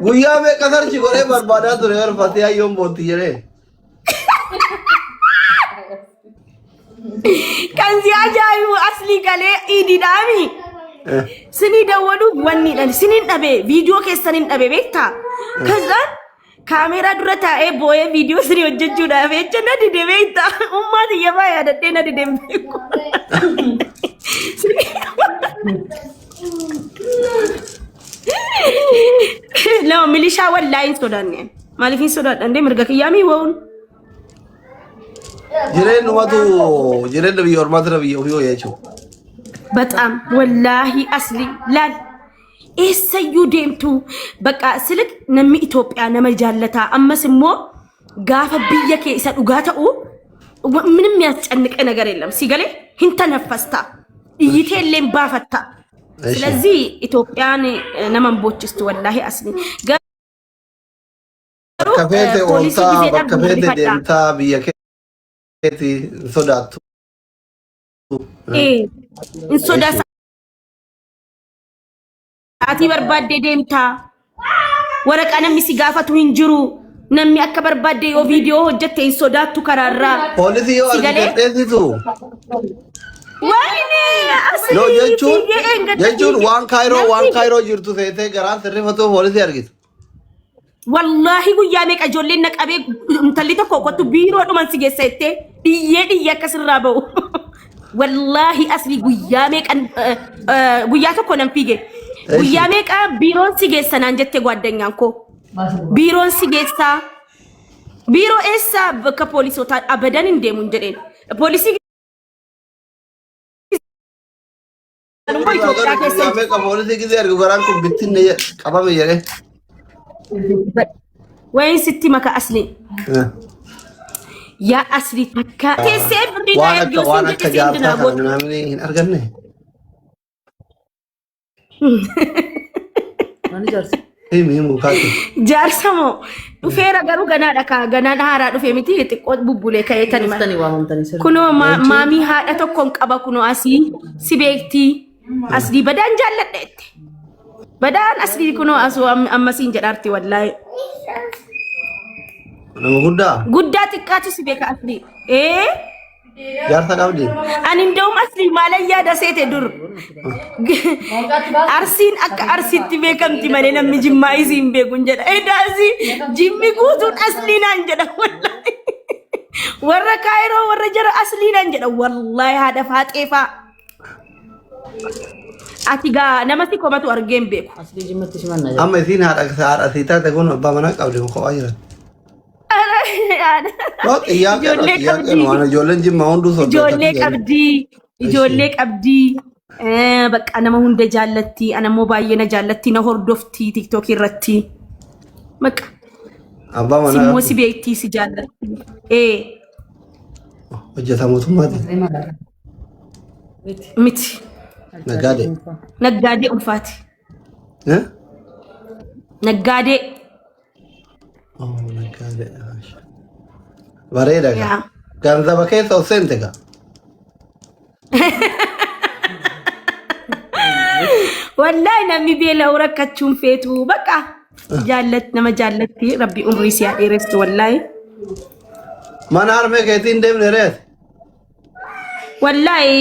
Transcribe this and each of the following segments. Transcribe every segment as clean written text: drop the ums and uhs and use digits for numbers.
Guyyaa meeqa sarchi godhee barbaadaa ture harfatee hayyoon bootti jedhee. Kan si ajaa'ibu asli galee idiidhaami. Sinii dawwaluuf wanni dhan siniin dhabe viidiyoo keessan hin dhabe beektaa? Kasaan kaameeraa dura taa'ee boo'ee viidiyoo sinii hojjechuudhaaf jecha na dide beektaa? Ummaa xiyyaafaa yaadattee na dide beeku. Lama milishaa wallaahi hin sodaanne. Maaliif hin sodaadhan dee mirga kiyyaamii wa'uun? Jireenya biyya ormaatti biyya ofii jechuudha. በጣም ወላሂ አስሊ ላል ኤሰዩ ዴምቱ በቃ ስልክ ነሚ ኢትዮጵያ ነመጃለታ አመስሞ ጋፈ ብየከ ኢሳ ዱጋታኡ ምንም ያስጨንቀ ነገር የለም ሲገሌ ህንተነፈስታ ይቴለም ባፈታ ስለዚህ ኢትዮጵያን ነመንቦችስት ወላሂ አስሊ ከፈቴ ኦልታ በከፈቴ ዴምታ ብየከቲ ሶዳቱ insoda ati barbadde deemta waraqa namni si gaafatu hin jiru namni akka barbadde yoo viidiyoo hojjette insodaattu karaarraa poolisii yoo argiteessitu wayne no jechuun waan kaayiroo jirtu seetee garaan sirrifatu poolisii argitu wallahi guyyaa meeqa ijoolleen na qabee intalli tokko kottu biiroo dhuman si geessette dhiyyee akkasirraa ba'u wallahi asli guyyame kan guyyato ko nan fige guyyame ka biron sigessa nan jette gwadanyan ko biron sigessa biro essa ka police ota abadan indemun jeden police ka police gize argu garan ko bitinne qabame yere wayin sitti maka asli يا أسري تكا تسيب ردينا وانا كجارتا كنا منين أرجعني ماني جارس إيه مين مكاتب جارس مو وفيرا قالوا جنا دكا جنا نهارا وفهمتي تقعد ببولة كيتاني ما كنوا مامي هذا تكون كابا كنوا أسي سبيكتي أسري بدان جالت بدان أسري كنوا أسوا أما سين جارتي والله nama guddaa xiqqaatu si beeka asli jaarsa qabdi ani ndawum asli maalayyaa daseete dur arsiin akka arsiitti beekamti malee namni jimmaa isiin beekun jedha daasi jimmi guutuun asliinaan jedha wallahi warra kaayiroo warra jara asliinaan jedha wallahi haadha faaxeefaa ati gaa namatti komatu argeen beeku asli jimmatti simanna amma isiin haadha siitaate kun abbaa manaa qabdi kophaa jiran ijoollee qabdi bakka nama hunda jaallatti ana immoo baay'ee na jaallatti na hordofti tiktok irratti bakka abbaa manaa simmoo si beektii si jaallatti hojjetaa mootummaati miti naggaadee ulfaati naggaadee bareeda ganzaba keessa osente ga wallahi namni beela urakkachuun feetu bakka jaallat nama jaallatti rabbi umrii si dheeressu wallahi mana harmee keetiin deemne reet wallahi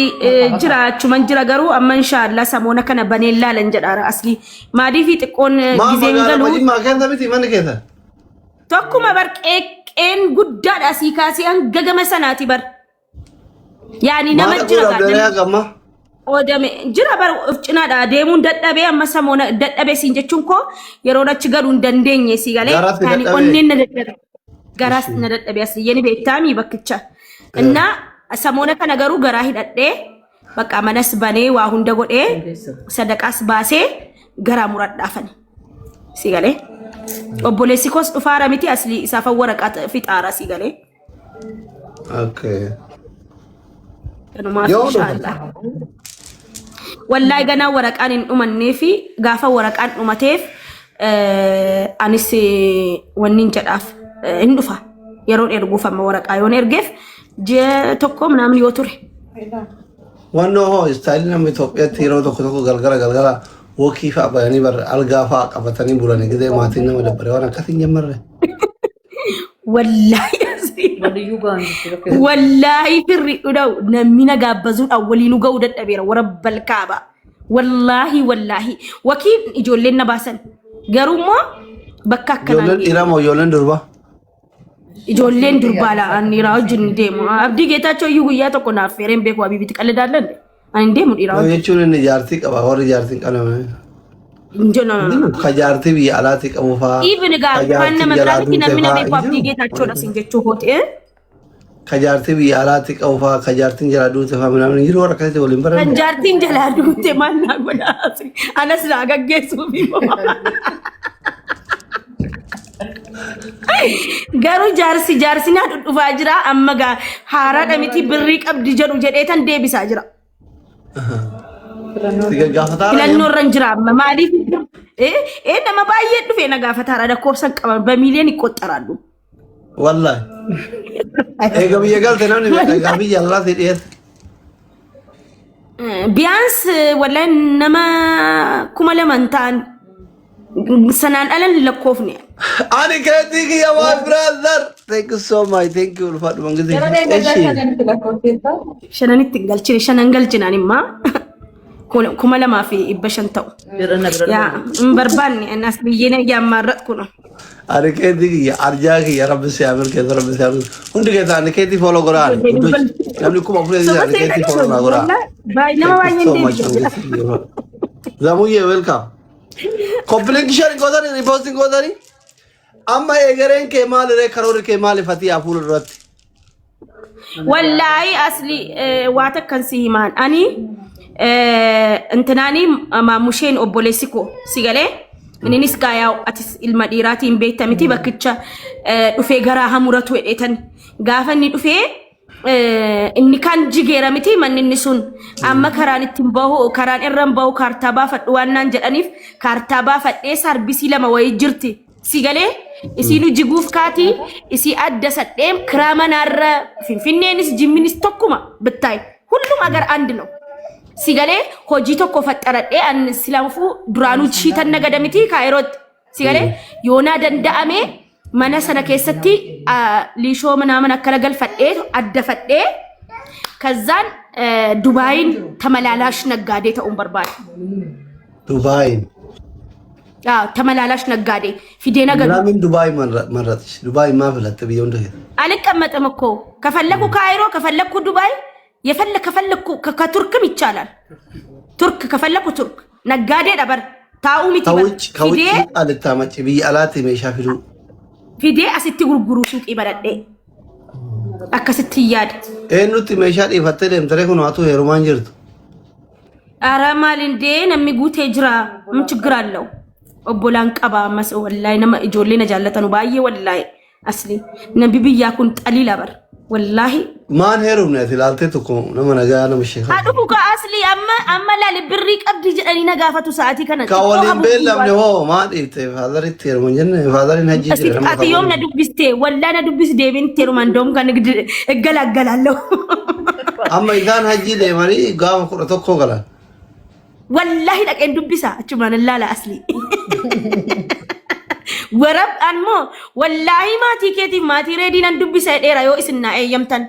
jiraachuman jira garuu amma inshallah samoona kana baneen laalan jedhaara asli maaliif xiqqoon gizeen galu ma keessa miti mana keessa tokkuma barqeen guddaadha asii kaasee hanga gama sanaati bar yaani nama jira gaadama odame jira bar cinaadha deemuun dadhabee amma samoona dadhabee siin jechuun ko yeroo achi galuu hin dandeenye si galee yaani onneen na dadhabe garas na dadhabe asii yeni beektaami bakkicha እና samoona kana garuu garaa hidhadhee bakka manas banee waa hunda godhee sadaqaas baasee garaa muradhaafani si galee obboleessi koos dhufaara miti asli isaaf waraqaa fixaara si galee okay kanuma inshallah wallahi gana waraqaan hin dhumanne fi gaafa waraqaan dhumateef anis wannin jedhaaf hin dhufa yeroo erguuf amma waraqaa yoon ergeef je tokko ምናምን yoo ture wanno ho istaayilii namni Itoophiyaatti yeroo tokko galgala ወኪፋ ባኒ በር አልጋፋ ቀበተኒ ቡራኒ ጊዜ ማቲና መደበረ ዋና ከስን ጀመረ ወላሂ ወላሂ ፍሪ ኡዳው ነሚና ጋበዙ አወሊኑ ገው ደደበረ ወረበል ካባ ወላሂ ወላሂ ወኪል ኢጆሌና ባሰን ገሩሞ በካከና ኢራሞ ዮለን ዱርባ ኢጆሌን ዱርባላ አንራው ጅን ደሞ አብዲ ጌታቸው ይጉያ ተቆና ፈረን ቤኮ አቢቢ ትቀልዳለ እንዴ ሙዲራው የቹን እነ ጃርቲ ቀባ ወር ጃርቲን ቀለመ እንጀና ከጃርቲ ቢያላቲ ቀሙፋ ኢብን ጋር ካነ መብራቲ ነሚና ቤኮ አብዲ ጌታቸው ለሲንጀቹ ሆቴ ከጃርቲ ቢያላቲ ቀሙፋ ከጃርቲን ጀራዱ ተፋ ምናምን ይሮ ወረከተ ወሊን በረ ከጃርቲን ጀራዱ ተማና ጎዳ አነስ ላገገሱ ቢሞ ገሩ ጃርሲና ዱዱፋ ጅራ አመጋ ሃራ ደሚቲ ብሪ ቀብዲ ጀሩ ጀዴተን ዴቢሳ ጅራ ሲገጋፈታ ለኖረን ጅራ ማሊፍ ነማ ባየ ዱፌ ነጋፈታ ራዳ ኮርሰን ቀበ በሚሊዮን ይቆጠራሉ والله ايه قبل قلت انا قبل الله تديت ቢያንስ ወላሂ ነማ ኩመለመንታን ሰናን አለን ለኮፍኒ አኒ ከቲክ ያ ማይ ብራዘር ቴንክ ዩ ሶ ማች ቴንክ ዩ ልፋድ መንግዜ እሺ ሸነኒት ገልጭ ሸነንገልጭናኒማ ኩመለማ ፊ ይበሸንተው ያ እንበርባን እናስ በየነ ያማረጥኩ ነው አረ ከቲክ ያ አርጃክ ያ ረብ ሲያምር ከረብ ሲያምር ሁንድ ከታ አኒ ከቲ ፎሎ ጎራ ለምን ኩማ ፕሬዝ ያ ከቲ ፎሎ ጎራ ባይነማ ባይንዴ ዘሙዬ ዌልካም ኮምፕሊት ሼሪንግ ጎዳሪ ሪፖስቲንግ ጎዳሪ አማ የገረን ከማል ረ ከሮር ከማል ፈቲ አፉል ረት ወላሂ አስሊ ዋተከን ሲማን አኒ እንትናኒ ማሙሼን ኦቦሌሲኮ ሲገሌ ምንኒስ ጋያው አትስ ኢልማዲራቲን ቤተምቲ በክቻ ዱፌ ገራ ሐሙረቱ እደተን ጋፈኒ ዱፌ እኒ ካን ጂጌራሚቲ ማንንሱን አማ ከራንቲን ባሁ ከራን እረን ባሁ ካርታባ ፈድዋናን ጀዳኒፍ ካርታባ ፈዴ ሰርቢሲ ለማ ወይ ጅርቲ ሲገሌ ኢሲኑ ጅጉፍ ካቲ ኢሲ አደሰደም ክራማናረ ፊንፊኔንስ ጂሚኒስ ተኩማ ብታይ ሁሉም አገር አንድ ነው ሲገሌ ሆጂ ተኮ ፈጠረዴ አን ሲላምፉ ዱራኑ ቺተን ነገደሚቲ ካይሮት ሲገሌ ዮና ደንዳአሜ ማነሰነ ከሰቲ ሊሾ ምናምን አከለገል ፈዴ አደፈዴ ከዛን ዱባይን ተመላላሽ ነጋዴ ተኡም በርባል ዱባይን ተመላላሽ ነጋዴ ፊዴ ነገር ለምን ዱባይ መረጥሽ ዱባይ ማፈለት ቢዩ እንደ አልቀመጥም እኮ ከፈለኩ ካይሮ ከፈለኩ ዱባይ ከፈለኩ ከቱርክም ይቻላል ቱርክ ከፈለኩ ቱርክ ነጋዴ ደበር ታኡሚቲ ከውጭ አልታመጪ ቢያላት መሻፊሉ ፊዴ አስቲ ጉርጉሩ ሱቅ ይበረዴ አከስቲ ያድ ኤኑቲ መሻድ ይፈተደም ተረኩ ነው አቶ ሄሮማን ጅርቱ አራማል እንዴ ነሚጉት ጅራ ምን ችግር አለው ኦቦላን ቀባ መስ ወላሂ ነማ ኢጆሌ ነጃለተኑ ባዬ ወላሂ አስሊ ነቢ ቢያኩን ጠሊላ በር ወላሂ ማን ሄሩም ነው ትላልተ ተኮ ነማ ነጋ ነው መሸኻ አዱኩ ከአስሊ አማ ላል ብሪ ቀብዲ ጀኒ ነጋፈቱ ሰዓቲ ከነ ካወሊን በለም ነው ማዲት ፋዘር ቴር ወንጀን ፋዘር ነጂ ጀራ አትዮም ነዱብስቴ ወላሂ ነዱብስ ዴቪን ቴሩ ማንዶም ከንግድ እገላገላለሁ አማ ኢዛን ሀጂ ለማሪ ጋም ተኮ ገላል والله لك ان دبسا اچمان لا لا اصلي ورب انمو والله ما تيكيتي ما تريدين ان دبسا ديرا يو اسنا ايمتن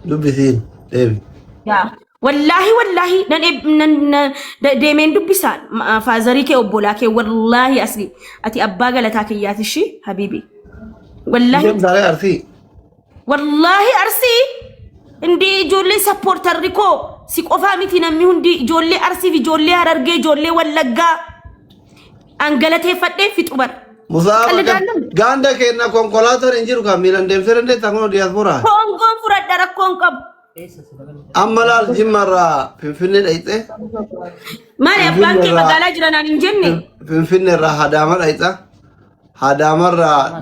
دبسين ديب يا والله نن ديمين دبسا فازريكي وبولاكي والله اصلي اتي ابا غلطاك ياتشي حبيبي والله والله ارسي اندي جولي سبورتر ريكو ሲቆፋ ሚቲ ነሚ ሁንዲ ጆሌ አርሲፍ ጆሌ አረርጌ ጆሌ ወለጋ አንገለቴ ፈዴ ፊጡበር ሙሳባ ጋንዳ ከና ኮንኮላተር እንጂሩ ካሚላን ደምሰረ እንደ ታኮ ዲያስፖራ ኮንጎን ፍረደረ ኮንቆብ አመላል ጅመራ ፍንፍኔ ዳይጤ ማለ ባንኪ መጋላ ጅራናን እንጀኒ ፍንፍኔ ራ ሀዳመር አይጣ ሀዳመር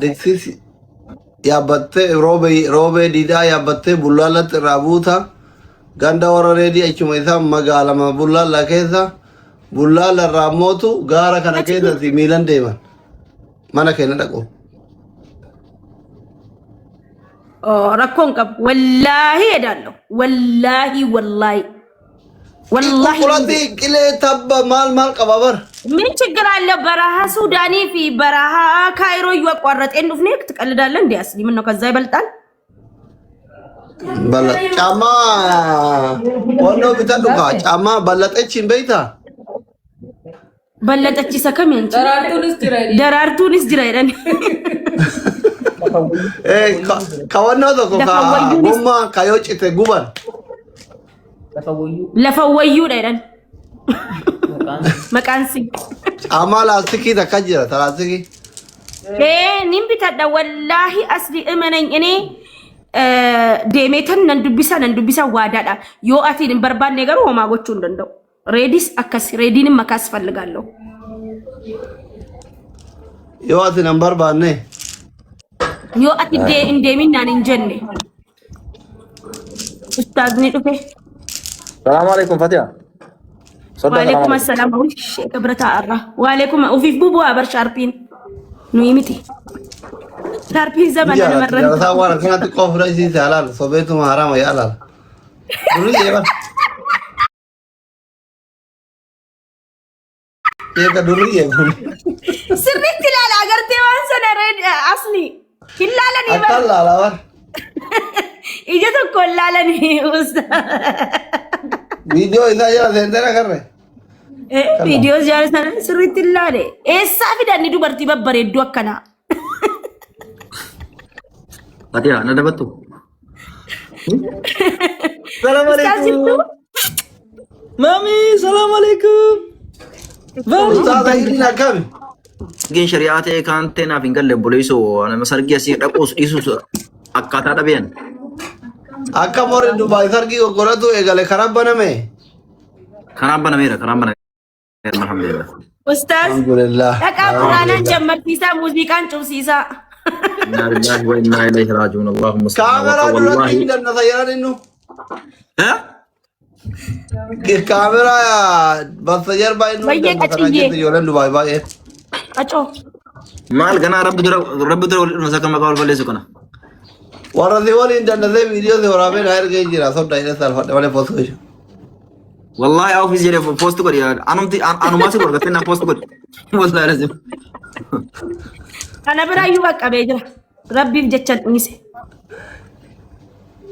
ደክሲስ ያበተ ሮቤ ዲዳ ያበተ ቡላለት ራቡታ ganda warreedi achuma isa magaalama bullaala keessa bullaala raamotu gaara kana keessatti miilan deeman mana keenya dhaqu rakkoon qab wallaahi edaallo wallaahi والله قلتي كله تب مال قبابر من ችግር አለ በረሃ ሱዳኒ ፊ በረሃ ካይሮ ይወቋረጥ እንዱ ፍኔክ ትቀልዳለ እንዴ አስሊ ምን ነው ከዛ ይበልጣል በለጥ ጫማ ወንዶ ቢተዱካ ጫማ በለጠችን በይታ በለጠች ሰከም እንጂ ደራርቱንስ ጅራይደን ከወንዶ ተኮካ ጎማ ካዮጭተ ጉባን ለፈወዩ ደረን መቃንሲ ጫማ ላስቲኪ ተከጀረ ተላስቲኪ ኒምቢታዳ ወላሂ አስሊ እመነኝ እኔ ዴሜተን ነንዱቢሳ ዋዳዳ ዮ አቲን በርባን ነገሩ ሆማጎቹ እንደው ሬዲስ አከስ ሬዲን መካስ ፈልጋለሁ ዮ አቲን በርባን ነ ዮ አቲ እንደሚና እንጀነ ኡስታዝኒ ዱፌ السلام عليكم فاتيا وعليكم السلام وش كبرتا أرى وعليكم وفي بوبو أبر شاربين نويمتي شاربين زمان أنا مرة يا ثوار كانت تقف رئيسي حلال صبيتهم حرام يا حلال ये का डुरी है सिर्फ तिलाल अगर तेवान से न रेड असली हिलाला नहीं अकल लाला वर इजे तो कोल्लाला नहीं उसदा वीडियो इधर जरा सेंटर कर रहे वीडियोस जारे sana sirriitti ilaale eessaa fidanni dubartii babbareedduu akkana Fatia nada betul Assalamualaikum Mami assalamualaikum Ustaz ini nakam Gin syariat kan tena fingal le boleh so ana masargi asi dakos isu akkata da ben akka more Dubai sargi ko goratu egale kharab baname kharab bana alhamdulillah Ustaz alhamdulillah Taka Qur'anan jammarsiisa muuziqaan cubsiisa inna lillahi wa inna ilaihi raji'un allahumma kamera durati danna sayaran innu ha kamera bas jarba innu Bayye qaciye. yolan Dubai bae Aco mal gana rabbi dura masaka makawal balesu kana warra de wali danna de video de warabe dair ge jira so daire sal fate wale post hoy wallahi au fi jere post kori anumti anu masi kor gatena post kori wallahi lazim kana biraayyu baqqabee jira rabbiif jechan dhiise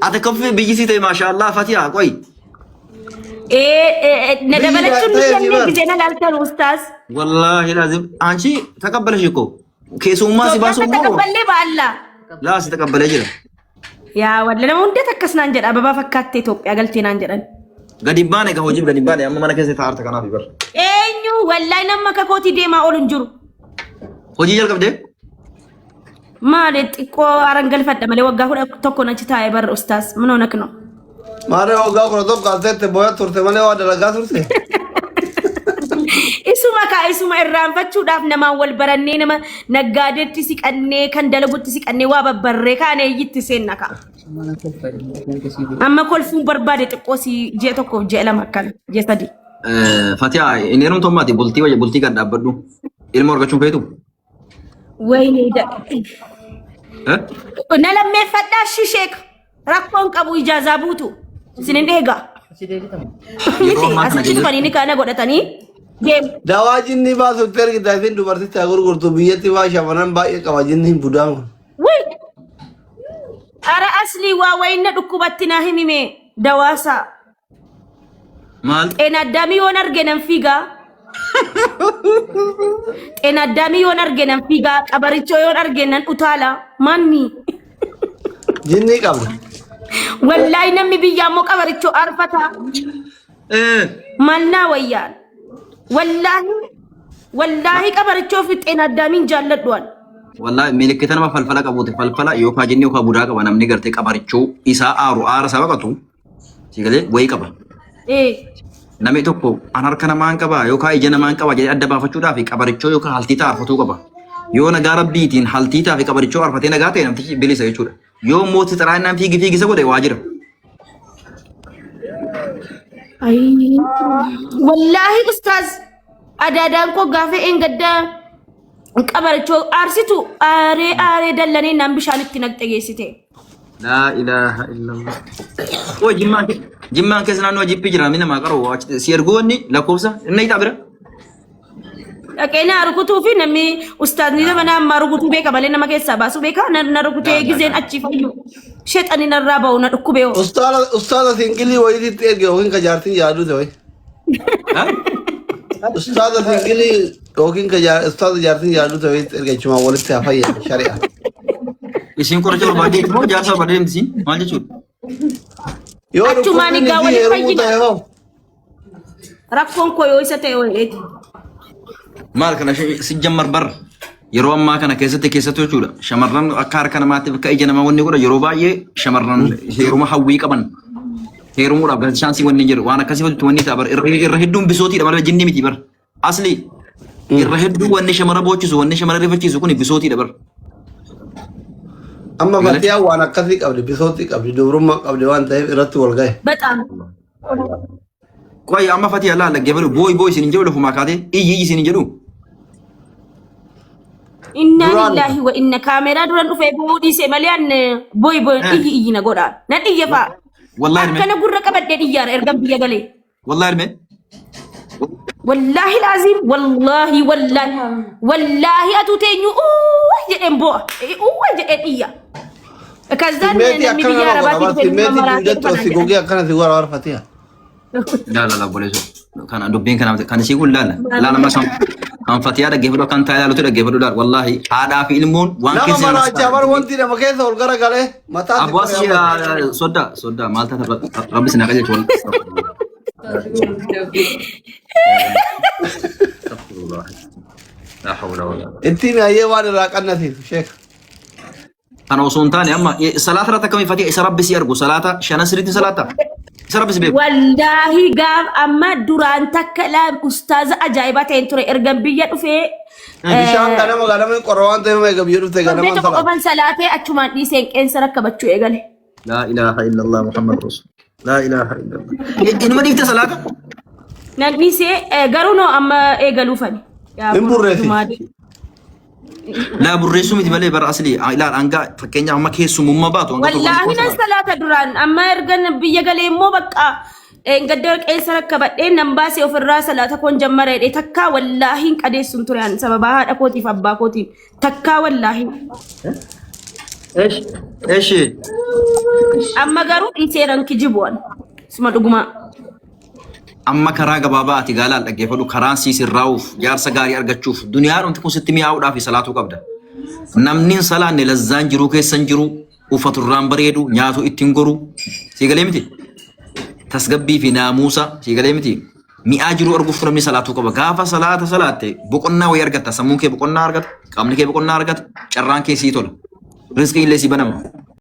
ate kofi bijisi te mashallah Fatia koi na dabalachuun jennee gizeena laaltan ustaas wallahi lazim anchi taqabbalash ko kesumma si basu mo taqabbalee baalla la si taqabbale jira yaa walla nama hunda takkasnaan jedha ababaa fakkaattee Itoophiyaa galteenaan jedhan gadibane ga hojii gadibane amma mana keessa taarta kanaaf bar eenyu wallahi nama kakooti deemaa oolun jiru hojii jalqabde maali xiqqoo arangalfadha malee waggaa kudha tokko achi taa'ee barra ustaas minoo nakno mare oga ko to kaltete boya turte male wa dalaga turte isuma irraanfachuudhaaf namaan wal barannee nama naggaadeetti siqannee kan dalagutti siqannee waa babbarree kaanee yitti seenna ka amma kolfuun barbaade xiqqoo si jee tokko jee lama akkan jee sadi Fatia ineerum tommaati bultii kan dhaabbadhu ilma argachuun feetu wayne da na lammeeffadhaa shisheek rakkoon qabu ijaazaa buutu isinin eegaa miti asitti dhufanii kana godhatanii dawajinni ba su tergi da fin dubarti ta gurgurtu biyati ba shamanan ba ya kawajinni budan ወይ ara asli waa wayna dhukkubatti na himime dawaasa maal ጤና አዳሚ yoon argenan fiigaa ጤና አዳሚ yoon argenan fiigaa qabarichoo yoon argenan utaala manni jinni qabda wallahi namni biyyaammoo qabarichoo arfata mannaa wayyaan wallahi qabarichoo fi ጤና አዳሚin jaalladhuan wallahi milikitan ma falfala qabute falfala yookaan jinni yookaan budaa qaba namni gartee qabarichoo isaa aara sabaqatu sigale way qaba namni tokko an harka namaan qaba yookaan ija namaan qaba jedhee adda baafachuudhaaf qabarichoo yookaan haltii taarfatuu qaba yoo nagaa rabbiitiin haltii taafi qabarichoo arfatee nagaa ta'e namtichi bilisa jechuudha yoo mootii xaraanaan fiigisa godhe waa jira wallahi ustaz adadaan ko gaafa engadda qabarichoo aarsitu aaree dallanii nan bishaan itti naqxe geessite لا إله إلا الله. هو جمان كيسنا نو جيب بيجرا مين ما كرو سيرغوني لا كوسا إني تابرة. لكن أركضوا في نمي أستاذ نيدا منا ما ركضوا بيكا بالين ما كيسا باسو بيكا نركضوا يجزين أشيفه شيء أني نرابا ونركبه. أستاذ سينكلي ويدي تيجي وين كجارتين يادو توي. أستاذ سينكلي وين أستاذ جارتين يادو توي تيجي cuma walid siapa ya syariah. Isin kau coba bagi mau jasa bagi di sini, mana cuy? Yo, cuma ni kau walid pagi. Rakon koyo isa teo walid. Mal kana sejamar bar. Yeroo ammaa kana keessatti jechuudha. Shamarran akka harka namaatiif akka ija namaa wanni godha yeroo baay'ee shamarran heeruma hawwii qaban. Heerumuudhaaf galcha chaansii wanni jiru waan akkasii wanti wanni ta'a bar irra hedduun bisootiidha malee jinni miti bar. Asli irra hedduu wanni shamara boochisu wanni shamara rifachiisu kun bisootiidha bar. Amma Fatiyaa waan akkasii qabdi bisootii qabdi dubrummaa qabdi waan ta'eef irratti wal gahe. Betam. Qoy amma Fatiyaa laala gebalu boy isin jedhu lafuma kaatee iyyi isin jedhu. Inna lillahi wa inna kamera duran dhufe boodi se malian boy iyyi na goda. Na iyya fa. Wallahi me. Kana gurra qabadde iyyaara ergam biyya galee. Wallahi me. Wallahi lazim wallahi atutenyu jedhen bo jedhen iyya. Kazan Meti biyya arabati meti dingatto si gogi akkana si gora war Fatiyaa. La boleso. Kana dubbiin kana si kun laala masam. Kan Fatiyaa dhaggeeffadhu kan taa'ee ilaalutu dhaggeeffadhu laal wallahi haadhaa fi ilmoon waan keessa nama mara jabar wanti nama keessa ol gara galee mataa Abbas soda maal taata rabbi sina qajeelchu wal La hawla wala. Intiin ayyee waan irraa qannasiif sheek. Kana osoo hin taane amma salaata irratti akkamii Fatiyaa isa rabbi si argu salaata shanan sirriitti salaata. Isa rabbi si beeku. Wallahi gaaf amma duraan takka laan ustaaza ajaa'ibaa ta'een ture ergan biyya dhufee. Bishaan ganama qorowaan ta'e meeqa biyya dhufte ganama salaata. Qofan salaatee achumaan dhiiseen qeensa rakkabachuu eegale. La ilaha illallah Muhammad Rasul. La ilaha illallah. Inuma dhiifte salaata? Nan dhiisee garuu noo amma eegaluufani. Hin burreessi. La burreessu miti malee bara asli ilaal hanga fakkeenyaaf amma keessummaa baatu hanga wallahi nan salaata duraan amma ergan biyya galee immoo bakka gaddar qeensa rakkabadhee nan baasee ofirraa salaata koon jammareedhe takkaa wallahi hin qadeessum ture an sababa haadha kootiif abbaa kootiif takkaa wallahi. Eeshi. Amma garuu dhiiseeran kijibuwan suma dhugumaa. Amma karaa gabaabaa ati gaalaan dhaggeeffadhu karaan siisirraa'uuf jaarsa gaarii argachuuf duniyaa dhumti kun sitti mi'aawuudhaaf salaatuu qabda. Namni salaanne lazzaan jiruu keessan jiru uffaturraan bareedu nyaatu ittiin goru siigalee miti. Tasgabbii fi naamusa siigalee miti. Mi'aa jiruu arguuf namni salaatuu qaba. Gaafa salaatte boqonnaa wayii argatta sammuun kee boqonnaa argata qaamni kee boqonnaa argata carraan kee sii tola. Rizqiin illee sii banama.